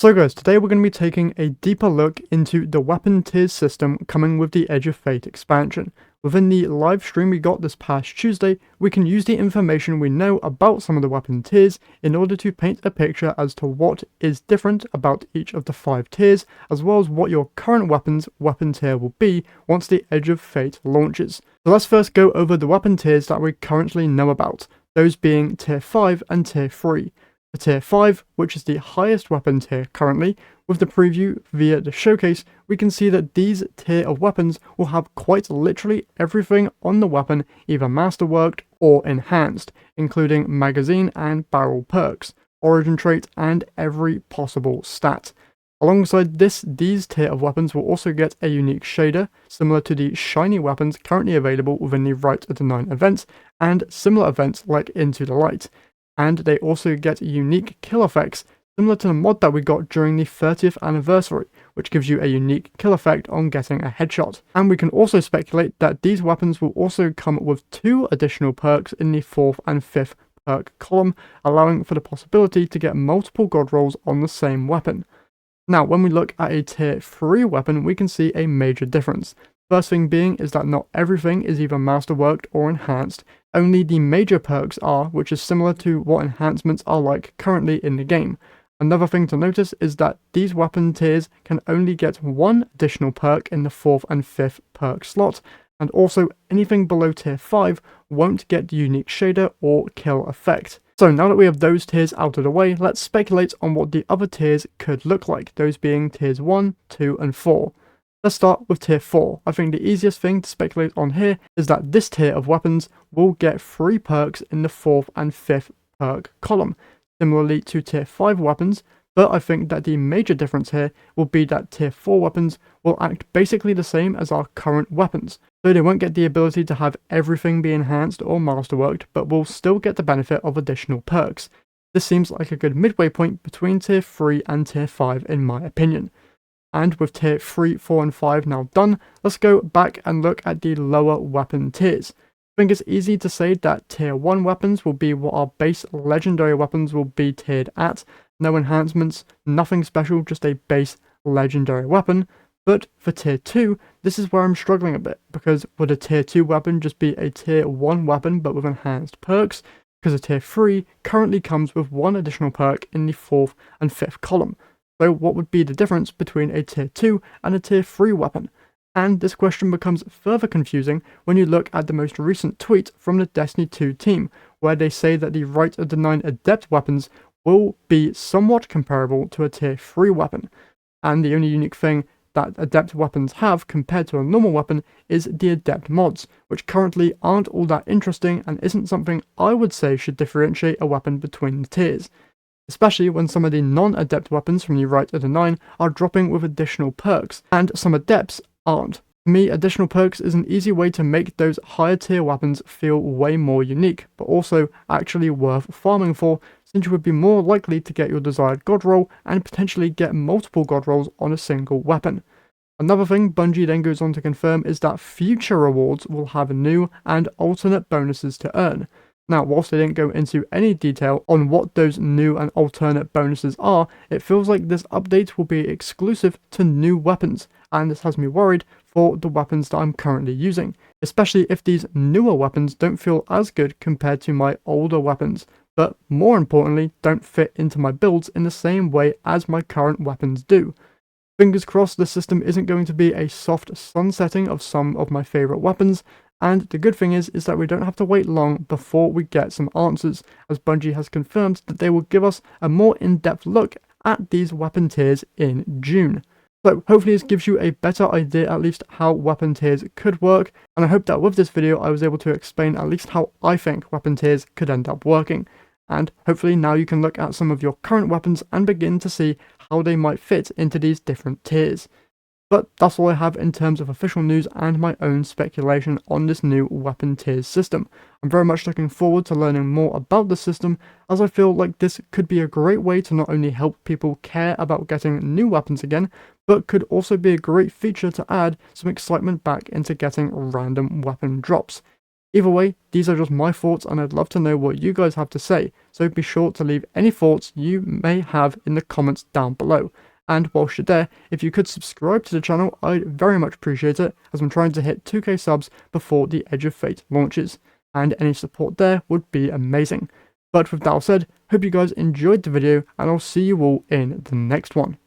So guys, today we're going to be taking a deeper look into the weapon tiers system coming with the Edge of Fate expansion. Within the live stream we got this past Tuesday, we can use the information we know about some of the weapon tiers in order to paint a picture as to what is different about each of the 5 tiers, as well as what your current weapon's weapon tier will be once the Edge of Fate launches. So let's first go over the weapon tiers that we currently know about, those being Tier 5 and Tier 3. For Tier 5, which is the highest weapon tier currently, with the preview via the showcase, we can see that these tier of weapons will have quite literally everything on the weapon either masterworked or enhanced, including magazine and barrel perks, origin trait, and every possible stat. Alongside this, these tier of weapons will also get a unique shader, similar to the shiny weapons currently available within the Rite of the Nine events, and similar events like Into the Light. And they also get unique kill effects similar to the mod that we got during the 30th anniversary, which gives you a unique kill effect on getting a headshot. And we can also speculate that these weapons will also come with 2 additional perks in the 4th and 5th perk column, allowing for the possibility to get multiple god rolls on the same weapon. Now, when we look at a tier 3 weapon, we can see a major difference. First thing being is that not everything is either masterworked or enhanced, only the major perks are, which is similar to what enhancements are like currently in the game. Another thing to notice is that these weapon tiers can only get 1 additional perk in the 4th and 5th perk slot, and also anything below tier 5 won't get the unique shader or kill effect. So now that we have those tiers out of the way, let's speculate on what the other tiers could look like, those being tiers 1, 2 and 4. Let's start with tier 4. I think the easiest thing to speculate on here is that this tier of weapons will get 3 perks in the 4th and 5th perk column, similarly to tier 5 weapons, but I think that the major difference here will be that tier 4 weapons will act basically the same as our current weapons, so they won't get the ability to have everything be enhanced or masterworked, but will still get the benefit of additional perks. This seems like a good midway point between tier 3 and tier 5 in my opinion. And with tier 3, 4 and 5 now done, let's go back and look at the lower weapon tiers. I think it's easy to say that tier 1 weapons will be what our base legendary weapons will be tiered at. No enhancements, nothing special, just a base legendary weapon. But for tier 2, this is where I'm struggling a bit, because would a tier 2 weapon just be a tier 1 weapon but with enhanced perks? Because a tier 3 currently comes with 1 additional perk in the 4th and 5th column. So what would be the difference between a tier 2 and a tier 3 weapon? And this question becomes further confusing when you look at the most recent tweet from the Destiny 2 team, where they say that the Rite of the Nine Adept weapons will be somewhat comparable to a tier 3 weapon. And the only unique thing that Adept weapons have compared to a normal weapon is the Adept mods, which currently aren't all that interesting and isn't something I would say should differentiate a weapon between the tiers, especially when some of the non-adept weapons from the Rite of the Nine are dropping with additional perks, and some adepts aren't. For me, additional perks is an easy way to make those higher tier weapons feel way more unique, but also actually worth farming for, since you would be more likely to get your desired god roll and potentially get multiple god rolls on a single weapon. Another thing Bungie then goes on to confirm is that future rewards will have new and alternate bonuses to earn. Now, whilst they didn't go into any detail on what those new and alternate bonuses are, it feels like this update will be exclusive to new weapons, and this has me worried for the weapons that I'm currently using, especially if these newer weapons don't feel as good compared to my older weapons, but more importantly, don't fit into my builds in the same way as my current weapons do. Fingers crossed this system isn't going to be a soft sunsetting of some of my favourite weapons, and the good thing is that we don't have to wait long before we get some answers, as Bungie has confirmed that they will give us a more in-depth look at these weapon tiers in June. So hopefully this gives you a better idea at least how weapon tiers could work, and I hope that with this video I was able to explain at least how I think weapon tiers could end up working. And hopefully now you can look at some of your current weapons and begin to see how they might fit into these different tiers. But that's all I have in terms of official news and my own speculation on this new weapon tiers system. I'm very much looking forward to learning more about the system, as I feel like this could be a great way to not only help people care about getting new weapons again, but could also be a great feature to add some excitement back into getting random weapon drops. Either way, these are just my thoughts and I'd love to know what you guys have to say, so be sure to leave any thoughts you may have in the comments down below. And whilst you're there, if you could subscribe to the channel, I'd very much appreciate it, as I'm trying to hit 2k subs before the Edge of Fate launches, and any support there would be amazing. But with that all said, hope you guys enjoyed the video, and I'll see you all in the next one.